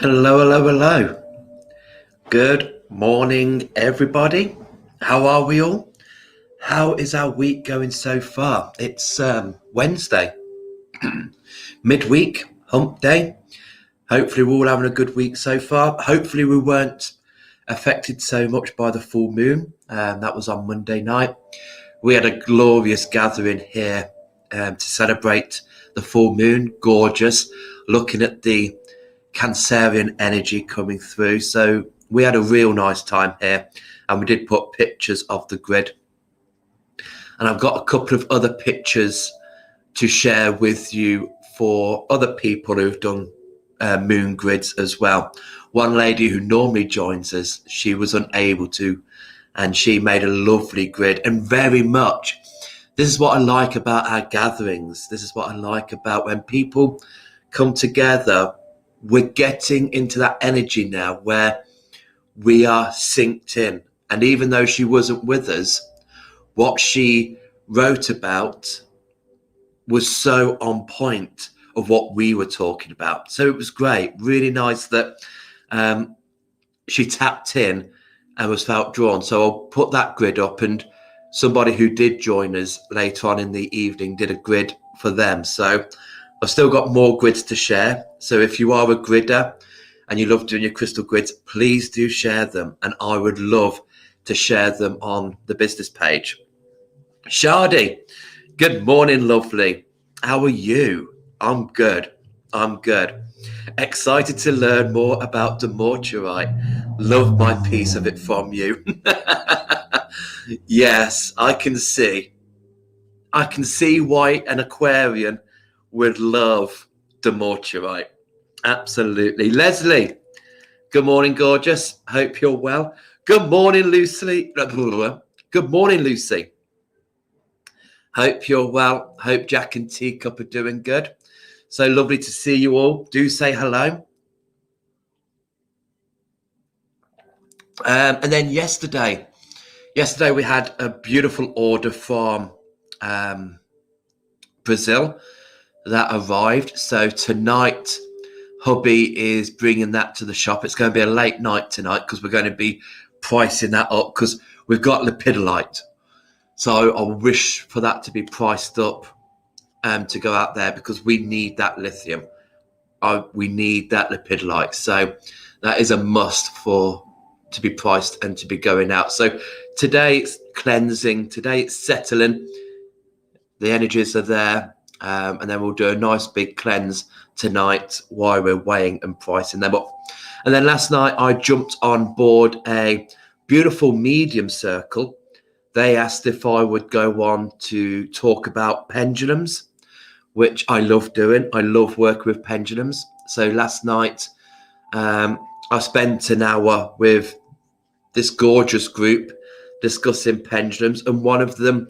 Hello, hello, hello. Good morning, everybody. How are we all? How is our week going so far? It's Wednesday, midweek, hump day. Hopefully, we're all having a good week so far. Hopefully, we weren't affected so much by the full moon. That was on Monday night. We had a glorious gathering here to celebrate the full moon. Gorgeous, looking at the Cancerian energy coming through. So we had a real nice time here, and we did put pictures of the grid. And I've got a couple of other pictures to share with you for other people who've done moon grids as well. One lady who normally joins us, she was unable to, and she made a lovely grid. And very much, this is what I like about our gatherings. This is what I like about when people come together. We're getting into that energy now where we are synced in. And even though she wasn't with us, what she wrote about was so on point of what we were talking about. So it was great. Really nice that she tapped in and was felt drawn. So I'll put that grid up, and somebody who did join us later on in the evening did a grid for them. So I've still got more grids to share. So if you are a gridder and you love doing your crystal grids, please do share them. And I would love to share them on the business page. Shardy, good morning, lovely. How are you? I'm good. I'm good. Excited to learn more about Dumortierite. Love my piece of it from you. Yes, I can see why an Aquarian would love Dumortierite. Absolutely. Leslie, good morning, gorgeous. Hope you're well. Good morning, Lucy. Good morning, Lucy. Hope you're well. Hope Jack and Teacup are doing good. So lovely to see you all. Do say hello. And then yesterday we had a beautiful order from Brazil that arrived. So tonight, hubby is bringing that to the shop. It's going to be a late night tonight because we're going to be pricing that up because we've got lepidolite. So I wish for that to be priced up to go out there because we need that lithium. We need that lepidolite. So that is a must to be priced and to be going out. So today it's cleansing. Today it's settling. The energies are there. And then we'll do a nice big cleanse tonight while we're weighing and pricing them up. And then last night I jumped on board a beautiful medium circle. They asked if I would go on to talk about pendulums, which I love doing. I love working with pendulums. So last night I spent an hour with this gorgeous group discussing pendulums, and one of them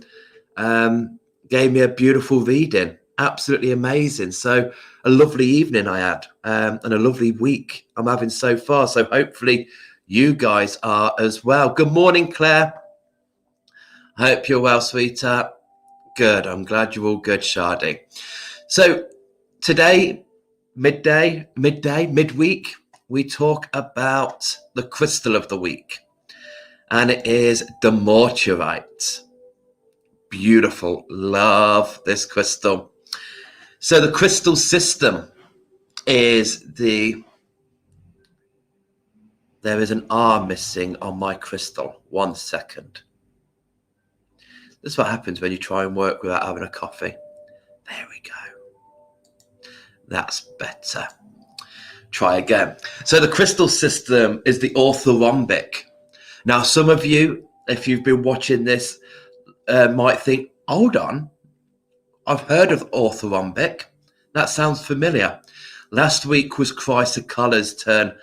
gave me a beautiful reading. Absolutely amazing. So a lovely evening I had and a lovely week I'm having so far. So hopefully you guys are as well. Good morning, Claire. Hope you're well, sweetheart. Good. I'm glad you're all good, Shardy. So today, midweek, we talk about the crystal of the week, and it is Dumortierite. Beautiful. Love this crystal. So the crystal system is there is an R missing on my crystal. 1 second. This is what happens when you try and work without having a coffee. There we go. That's better. Try again. So the crystal system is the orthorhombic. Now, some of you, if you've been watching this, might think, hold on, I've heard of orthorhombic. That sounds familiar. Last week was Chrysocola's turn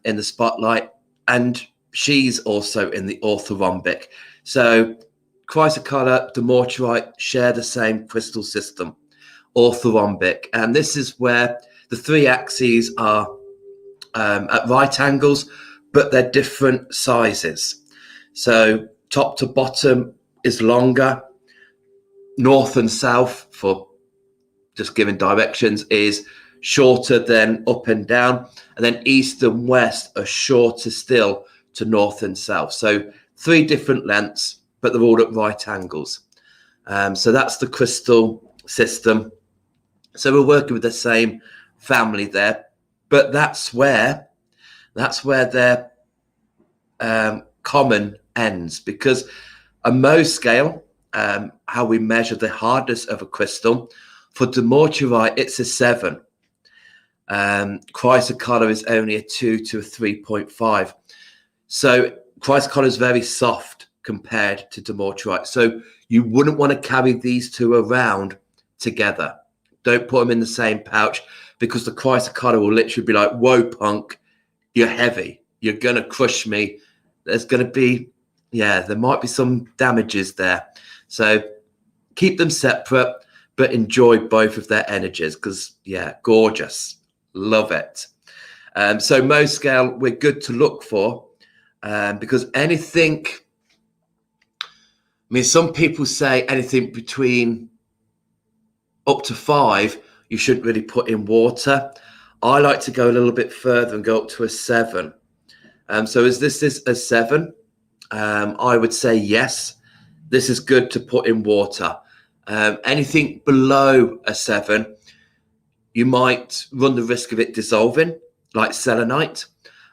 in the spotlight, and she's also in the orthorhombic. So Chrysocolla, Dumortierite share the same crystal system, orthorhombic. And this is where the three axes are at right angles, but they're different sizes. So top to bottom is longer. North and south, for just giving directions, is shorter than up and down, and then east and west are shorter still to north and south. So 3 different lengths, but they're all at right angles. So that's the crystal system. So we're working with the same family there, but that's where their common ends, because a Mohs scale, how we measure the hardness of a crystal, for Dumortierite it's a 7. Chrysocolla is only a 2 to a 3.5. So chrysocolla is very soft compared to Dumortierite. So you wouldn't want to carry these two around together. Don't put them in the same pouch, because the chrysocolla will literally be like, whoa, punk, you're heavy. You're going to crush me. There's going to be, there might be some damages there. So keep them separate, but enjoy both of their energies, because, gorgeous. Love it. So Mohs scale, we're good to look for, because anything, some people say anything between up to 5, you shouldn't really put in water. I like to go a little bit further and go up to a 7. So is this a 7? I would say yes. This is good to put in water. Anything below a 7, you might run the risk of it dissolving, like selenite.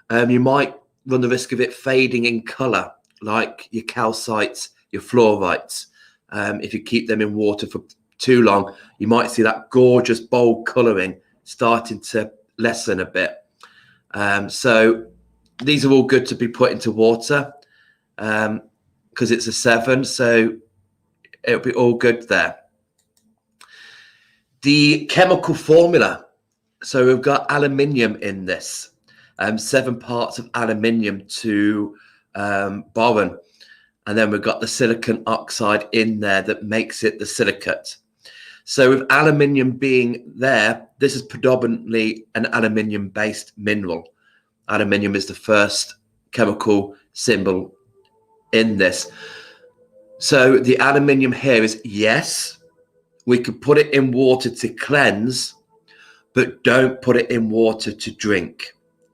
You might run the risk of it fading in colour, like your calcites, your fluorites. If you keep them in water for too long, you might see that gorgeous bold colouring starting to lessen a bit. So these are all good to be put into water, because it's a 7, so it'll be all good there. The chemical formula. So we've got aluminium in this, 7 parts of aluminium to boron. And then we've got the silicon oxide in there that makes it the silicate. So with aluminium being there, this is predominantly an aluminium-based mineral. Aluminium is the first chemical symbol in this. So the aluminium here is, yes, we could put it in water to cleanse, but don't put it in water to drink.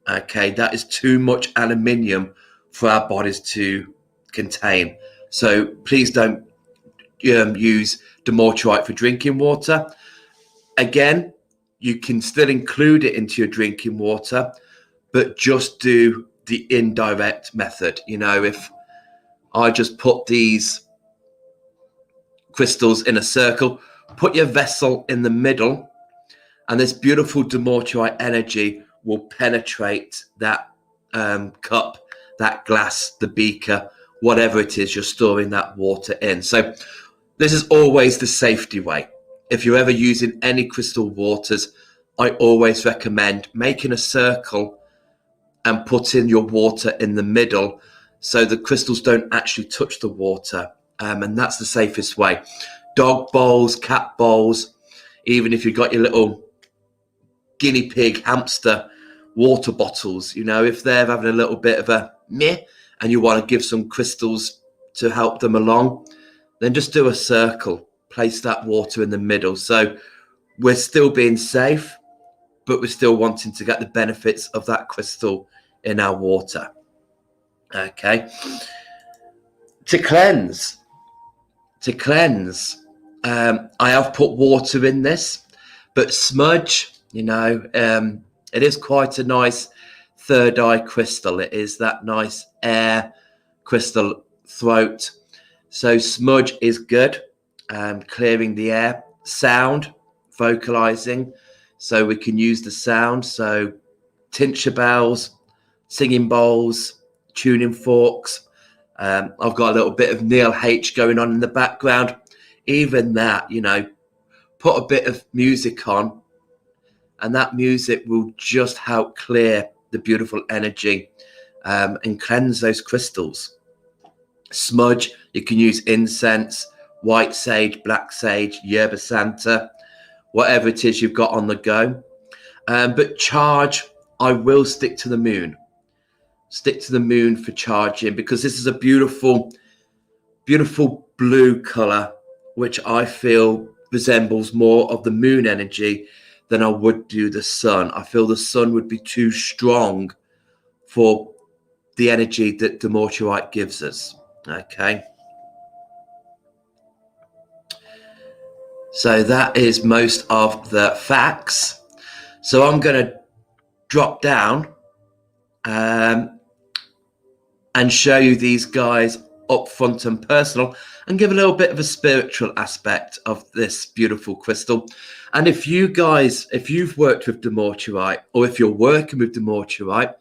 Okay, that is too much aluminium for our bodies to contain. So please don't use Dumortierite for drinking water. Again, you can still include it into your drinking water, but just do the indirect method. If I just put these crystals in a circle, put your vessel in the middle, and this beautiful Dumortierite energy will penetrate that cup, that glass, the beaker, whatever it is you're storing that water in. So this is always the safety way. If you're ever using any crystal waters, I always recommend making a circle and putting your water in the middle so the crystals don't actually touch the water. And that's the safest way. Dog bowls, cat bowls, even if you've got your little guinea pig, hamster water bottles, if they're having a little bit of a meh and you want to give some crystals to help them along, then just do a circle, place that water in the middle. So we're still being safe, but we're still wanting to get the benefits of that crystal in our water. Okay. To cleanse, I have put water in this, but smudge, it is quite a nice third eye crystal. It is that nice air crystal throat. So smudge is good, clearing the air. Sound, vocalizing, so we can use the sound. So tincture bells, singing bowls, tuning forks. I've got a little bit of Neil H going on in the background. Even that, put a bit of music on, and that music will just help clear the beautiful energy and cleanse those crystals. Smudge, you can use incense, white sage, black sage, yerba santa, whatever it is you've got on the go. But charge, I will stick to the moon. Stick to the moon for charging, because this is a beautiful, beautiful blue color, which I feel resembles more of the moon energy than I would do the sun. I feel the sun would be too strong for the energy that Dumortierite gives us. Okay. So that is most of the facts. So I'm going to drop down and show you these guys up front and personal, and give a little bit of a spiritual aspect of this beautiful crystal. And if you guys, if you've worked with Dumortierite, or if you're working with Dumortierite,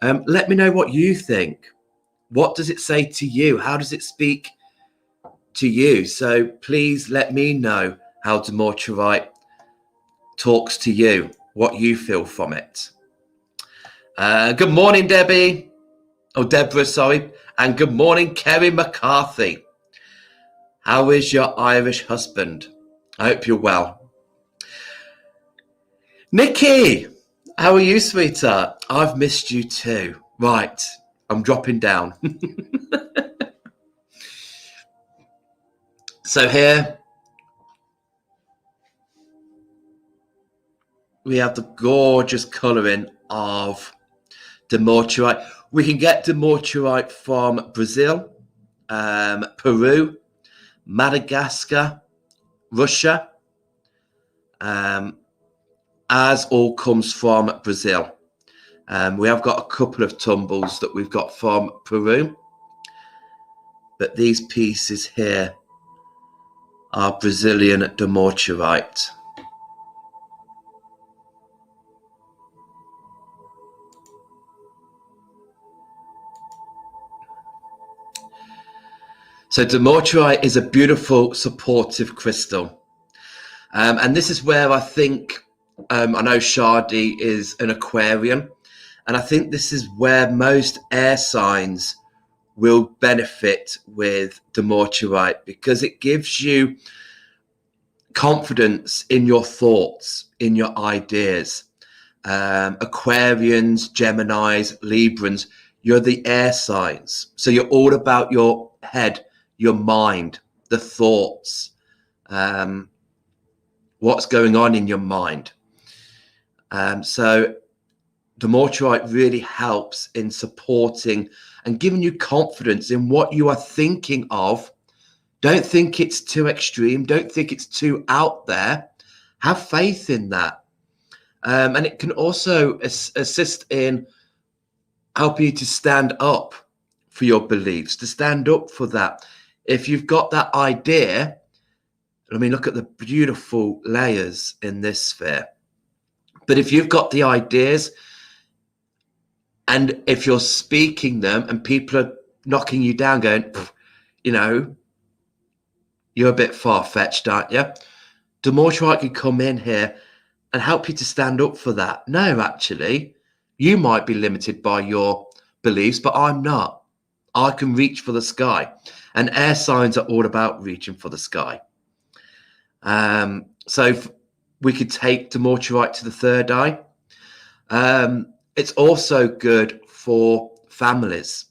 let me know what you think. What does it say to you? How does it speak to you? So please let me know how Dumortierite talks to you, what you feel from it. Good morning, Debbie. Oh, Deborah, sorry. And good morning, Kerry McCarthy. How is your Irish husband? I hope you're well. Nikki, how are you, sweetheart? I've missed you too. Right, I'm dropping down. So here we have the gorgeous colouring of Dumortierite. We can get Dumortierite from Brazil, Peru, Madagascar, Russia, as all comes from Brazil. We have got a couple of tumbles that we've got from Peru, but these pieces here are Brazilian Dumortierite. So Dumortierite is a beautiful supportive crystal. And this is where I think, I know Shadi is an Aquarian, and I think this is where most air signs will benefit with Dumortierite, because it gives you confidence in your thoughts, in your ideas. Aquarians, Geminis, Librans, you're the air signs. So you're all about your head, your mind, the thoughts, what's going on in your mind. So Dumortierite really helps in supporting and giving you confidence in what you are thinking of. Don't think it's too extreme. Don't think it's too out there. Have faith in that. And it can also assist in helping you to stand up for your beliefs, to stand up for that. If you've got that idea, I mean, look at the beautiful layers in this sphere. But if you've got the ideas, and if you're speaking them and people are knocking you down going, you know, you're a bit far-fetched, aren't you? Dumortierite can come in here and help you to stand up for that. No, actually, you might be limited by your beliefs, but I'm not. I can reach for the sky. And air signs are all about reaching for the sky. So we could take Dumortierite to the third eye. It's also good for families.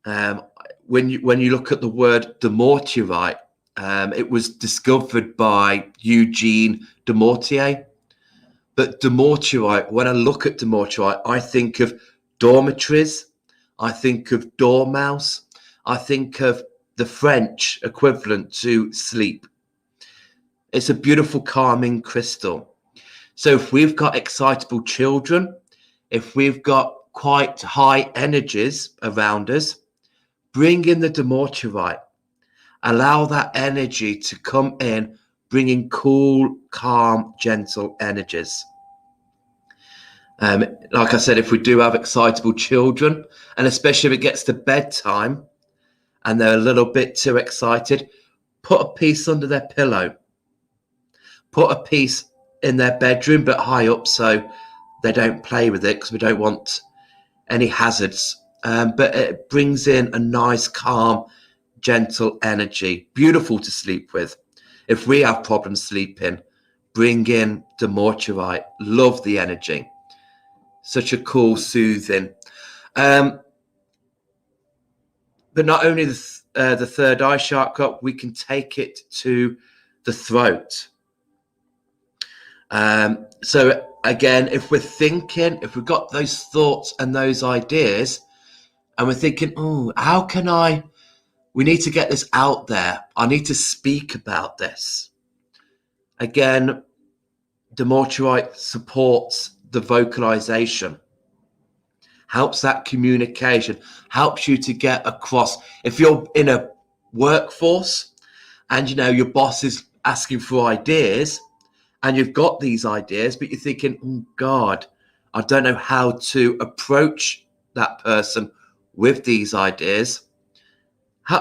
When you look at the word Dumortierite, it was discovered by Eugene Dumortier. But Dumortierite, when I look at Dumortierite, I think of dormitories, I think of dormouse, I think of the French equivalent to sleep. It's a beautiful calming crystal. So if we've got excitable children, if we've got quite high energies around us, bring in the Dumortierite. Allow that energy to come in, bringing cool, calm, gentle energies. Like I said, if we do have excitable children, and especially if it gets to bedtime and they're a little bit too excited, put a piece under their pillow. Put a piece in their bedroom, but high up so they don't play with it, because we don't want any hazards. But it brings in a nice, calm, gentle energy. Beautiful to sleep with. If we have problems sleeping, bring in Dumortierite. Love the energy. Such a cool, soothing. But not only the third eye chakra, we can take it to the throat. So again, if we've got those thoughts and those ideas, and we're thinking, oh, how can we need to get this out there. I need to speak about this. Again, Dumortierite supports the vocalization, helps that communication, helps you to get across. If you're in a workforce and your boss is asking for ideas and you've got these ideas, but you're thinking, oh God, I don't know how to approach that person with these ideas.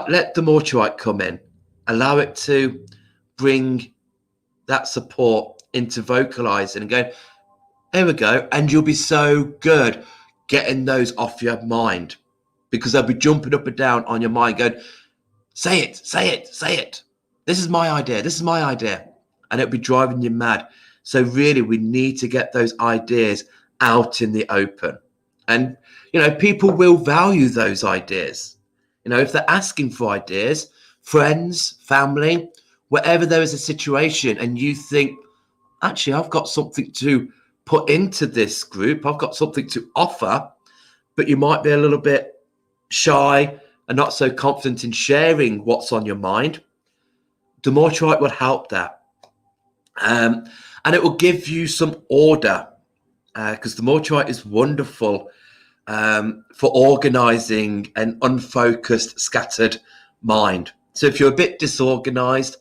Let Dumortierite come in, allow it to bring that support into vocalizing and going, there we go. And you'll be so good getting those off your mind, because they'll be jumping up and down on your mind going, say it, say it, say it. This is my idea. This is my idea. And it'll be driving you mad. So really, we need to get those ideas out in the open. And, people will value those ideas. If they're asking for ideas, friends, family, wherever there is a situation and you think, actually, I've got something to put into this group, I've got something to offer, but you might be a little bit shy and not so confident in sharing what's on your mind, Dumortierite would help that. And it will give you some order, because Dumortierite is wonderful for organizing an unfocused, scattered mind. So if you're a bit disorganized,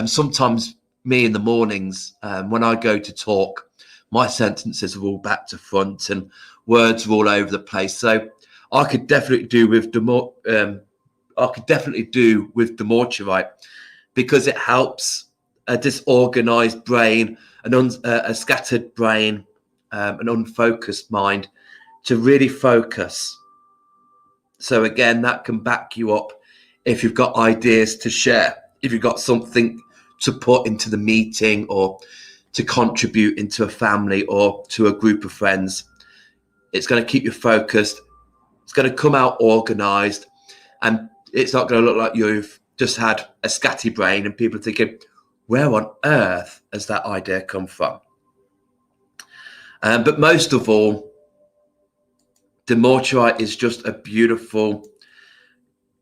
sometimes me in the mornings, when I go to talk, my sentences are all back to front and words are all over the place. So I could definitely do with Dumortierite, because it helps a disorganized brain, a scattered brain, an unfocused mind to really focus. So again, that can back you up if you've got ideas to share, if you've got something to put into the meeting or to contribute into a family or to a group of friends. It's going to keep you focused. It's going to come out organized, and it's not going to look like you've just had a scatty brain and people are thinking, where on earth has that idea come from? But most of all, Dumortierite is just a beautiful,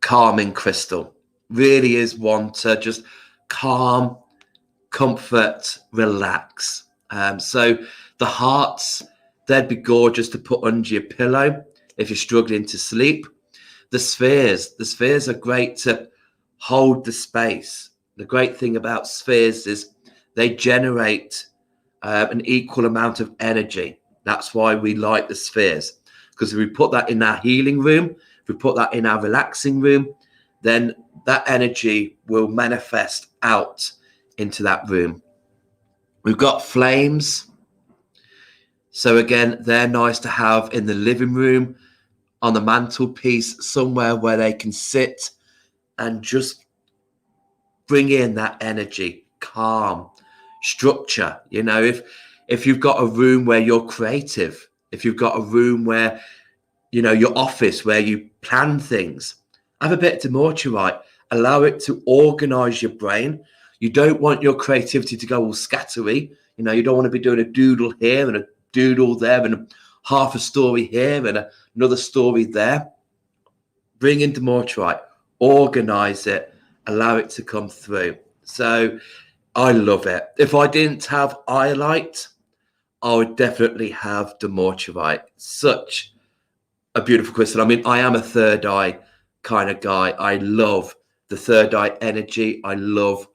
calming crystal. Really is one to just calm, comfort, relax. So the hearts, they'd be gorgeous to put under your pillow if you're struggling to sleep. The spheres are great to hold the space. The great thing about spheres is they generate an equal amount of energy. That's why we like the spheres, because if we put that in our healing room, if we put that in our relaxing room, then that energy will manifest out into that room. We've got flames. So again, they're nice to have in the living room, on the mantelpiece, somewhere where they can sit and just bring in that energy, calm, structure. If you've got a room where you're creative, if you've got a room where, your office where you plan things, have a bit of Dumortierite, allow it to organize your brain. You don't want your creativity to go all scattery. You don't want to be doing a doodle here and a doodle there and half a story here and another story there. Bring in Dumortierite, organize it, allow it to come through. So I love it. If I didn't have iolite, I would definitely have Dumortierite. Such a beautiful crystal. I mean, I am a third eye kind of guy. I love the third eye energy. I love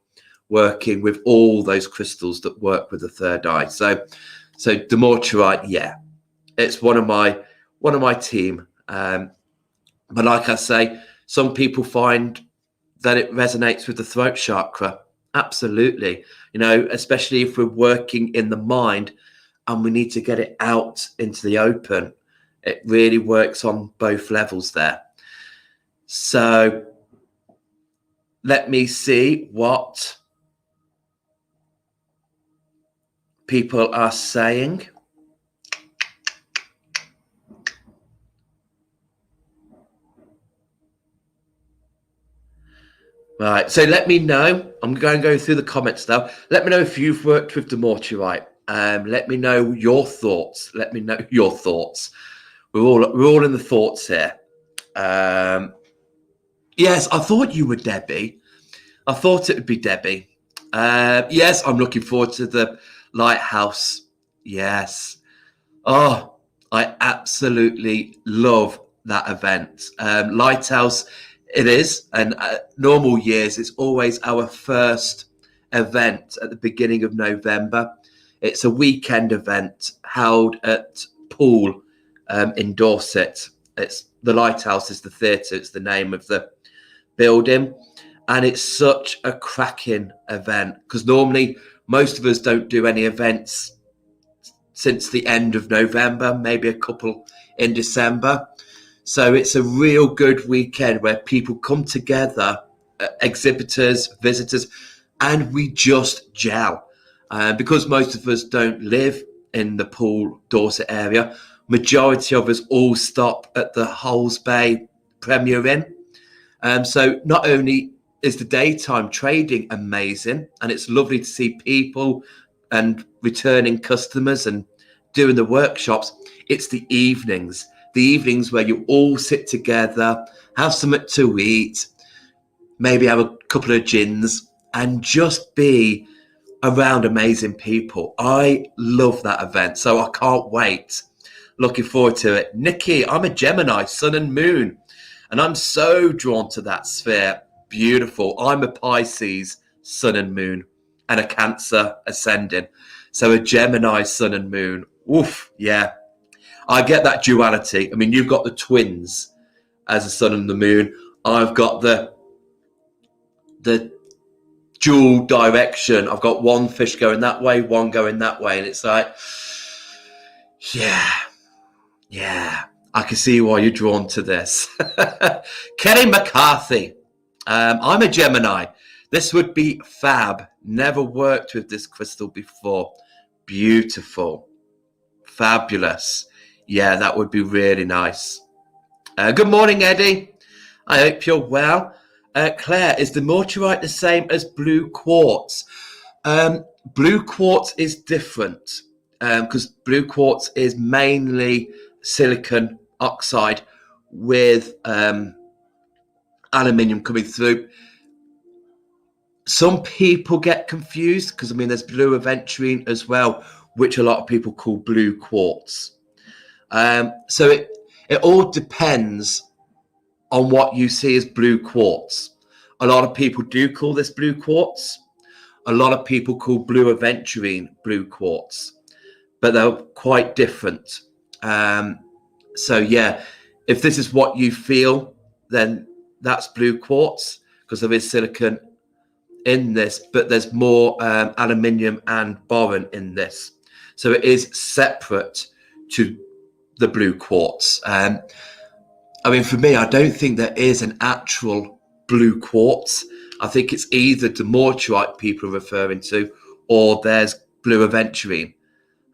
working with all those crystals that work with the third eye. So Dumortierite, yeah, it's one of my team. But like I say, some people find that it resonates with the throat chakra. Absolutely. Especially if we're working in the mind and we need to get it out into the open. It really works on both levels there. So let me see what people are saying. Right, so let me know. I'm going to go through the comments now. Let me know if you've worked with Dumortierite. Let me know your thoughts. We're all in the thoughts here. Yes, I thought you were Debbie. I thought it would be Debbie. Yes, I'm looking forward to the lighthouse. Yes. Oh, I absolutely love that event. Lighthouse, it is. And normal years, it's always our first event at the beginning of November. It's a weekend event held at Pool in Dorset. It's the Lighthouse is the theatre. It's the name of the building. And it's such a cracking event because normally most of us don't do any events since the end of November, maybe a couple in December. So it's a real good weekend where people come together, exhibitors, visitors, and we just gel. Because most of us don't live in the Pool, Dorset area, majority of us all stop at the Hulls Bay Premier Inn. So not only is the daytime trading amazing, and it's lovely to see people and returning customers and doing the workshops, it's the evenings where you all sit together, have something to eat, maybe have a couple of gins, and just be around amazing people. I love that event, so I can't wait. Looking forward to it. Nikki, I'm a Gemini, sun and moon, and I'm so drawn to that sphere. Beautiful. I'm a Pisces, sun and moon, and a Cancer ascending. So a Gemini, sun and moon. Oof, yeah. I get that duality. I mean, you've got the twins as a sun and the moon. I've got the dual direction. I've got one fish going that way, one going that way. And it's like, yeah, I can see why you're drawn to this. Kenny McCarthy. I'm a Gemini. This would be fab. Never worked with this crystal before. Beautiful. Fabulous. Yeah, that would be really nice. Good morning, Eddie. I hope you're well. Claire, is Dumortierite the same as blue quartz? Blue quartz is different because blue quartz is mainly silicon oxide with aluminium coming through. Some people get confused because, I mean, there's blue aventurine as well, which a lot of people call blue quartz. So it all depends on what you see as blue quartz. A lot of people do call this blue quartz. A lot of people call blue aventurine blue quartz, but they're quite different. So yeah, if this is what you feel, then that's blue quartz because there is silicon in this, but there's more aluminium and boron in this. So it is separate to the blue quartz. I mean, for me, I don't think there is an actual blue quartz. I think it's either Dumortierite people are referring to, or there's blue aventurine.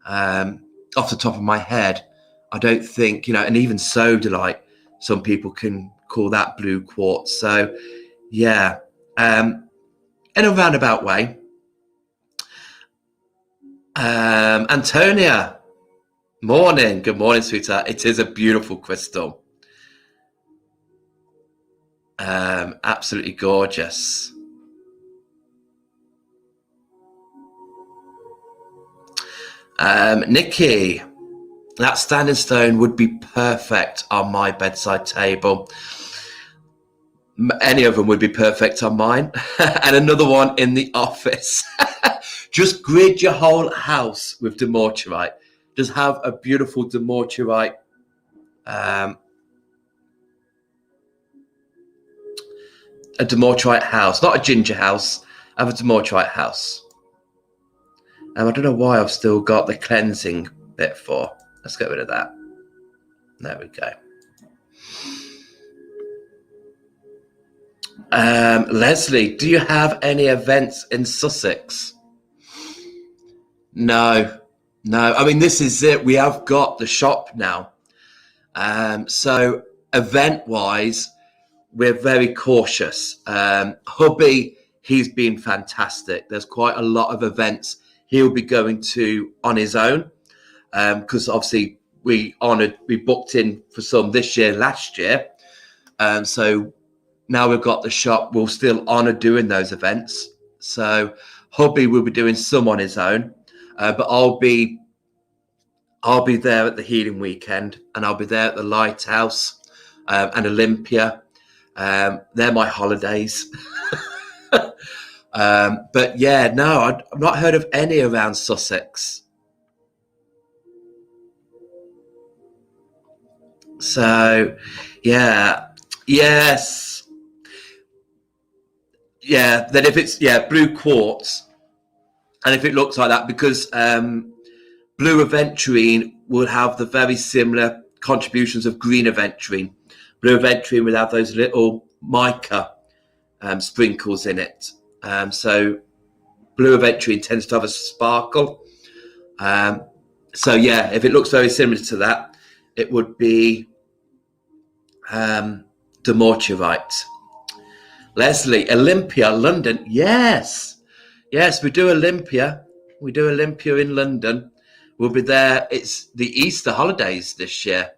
Off the top of my head, I don't think, and even sodalite, some people can call that blue quartz. So, yeah, in a roundabout way. Antonia, morning. Good morning, sweetheart. It is a beautiful crystal. Absolutely gorgeous. Nikki, that standing stone would be perfect on my bedside table. Any of them would be perfect on mine. And another one in the office. Just grid your whole house with Dumortierite. Just have a beautiful Dumortierite a Dumortierite house, not a ginger house. Have a Dumortierite house. I don't know why I've still got the cleansing bit for. Let's get rid of that. There we go. Leslie, do you have any events in Sussex? No. I mean, this is it. We have got the shop now. So event-wise, we're very cautious. Hubby, he's been fantastic. There's quite a lot of events he'll be going to on his own, because obviously we booked in for some this year, last year. So now we've got the shop, we'll still honour doing those events. So hubby will be doing some on his own, but I'll be there at the Healing Weekend, and I'll be there at the Lighthouse and Olympia. They're my holidays. But yeah, no, I've not heard of any around Sussex. So, yeah, yes. Yeah, then if it's, blue quartz, and if it looks like that, because blue aventurine will have the very similar contributions of green aventurine. Blue aventurine will have those little mica sprinkles in it. So blue aventurine tends to have a sparkle. So yeah, if it looks very similar to that, it would be Dumortierite. Leslie, Olympia, London. Yes, we do Olympia. We do Olympia in London. We'll be there. It's the Easter holidays this year.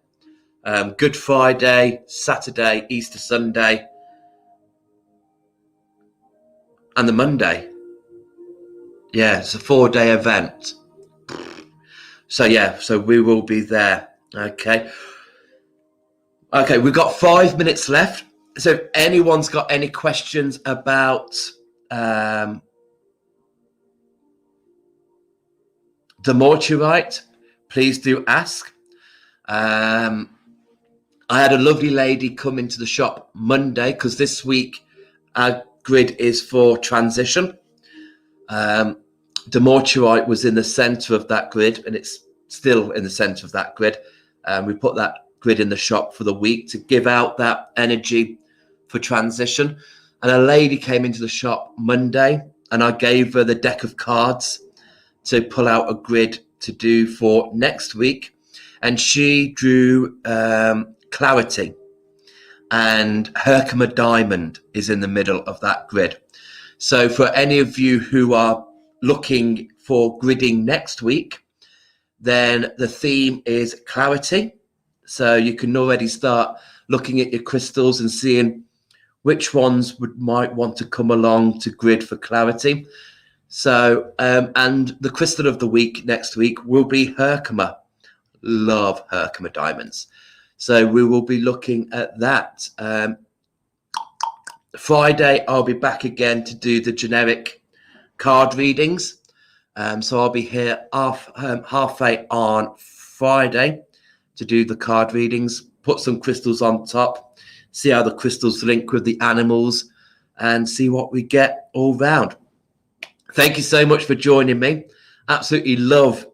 Good Friday, Saturday, Easter Sunday, and the Monday. Yeah, it's a 4-day event. So yeah, so we will be there. Okay, we've got 5 minutes left. So if anyone's got any questions about Dumortierite, please do ask. I had a lovely lady come into the shop Monday, because this week our grid is for transition. Dumortierite was in the centre of that grid, and it's still in the centre of that grid. We put that grid in the shop for the week to give out that energy for transition. And a lady came into the shop Monday, and I gave her the deck of cards to pull out a grid to do for next week. And she drew Clarity, and Herkimer Diamond is in the middle of that grid. So for any of you who are looking for gridding next week, then the theme is Clarity. So you can already start looking at your crystals and seeing which ones might want to come along to grid for Clarity. So, and the crystal of the week next week will be Herkimer. Love Herkimer diamonds. So we will be looking at that. Friday, I'll be back again to do the generic card readings. So I'll be here half 8 on Friday to do the card readings, put some crystals on top, see how the crystals link with the animals, and see what we get all round. Thank you so much for joining me. Absolutely love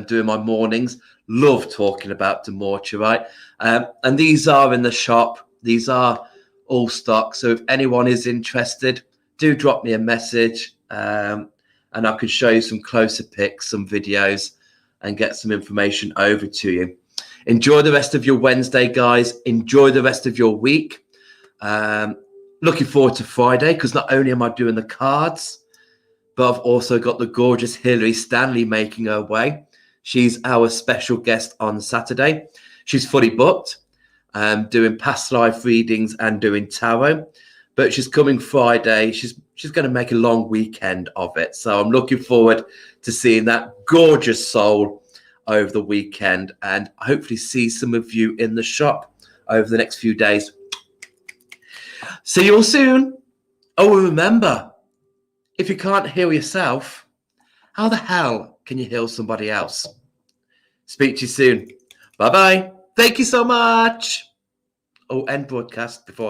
doing my mornings. Love talking about Dumortierite. And these are in the shop. These are all stock. So if anyone is interested, do drop me a message, and I can show you some closer pics, some videos, and get some information over to you. Enjoy the rest of your Wednesday, guys. Enjoy the rest of your week. Looking forward to Friday, because not only am I doing the cards, but I've also got the gorgeous Hilary Stanley making her way. She's our special guest on Saturday. She's fully booked, doing past life readings and doing tarot. But she's coming Friday. She's going to make a long weekend of it. So I'm looking forward to seeing that gorgeous soul over the weekend, and hopefully see some of you in the shop over the next few days. See you all soon. Oh, remember, if you can't heal yourself, how the hell can you heal somebody else? Speak to you soon. Bye-bye. Thank you so much. Oh, end broadcast before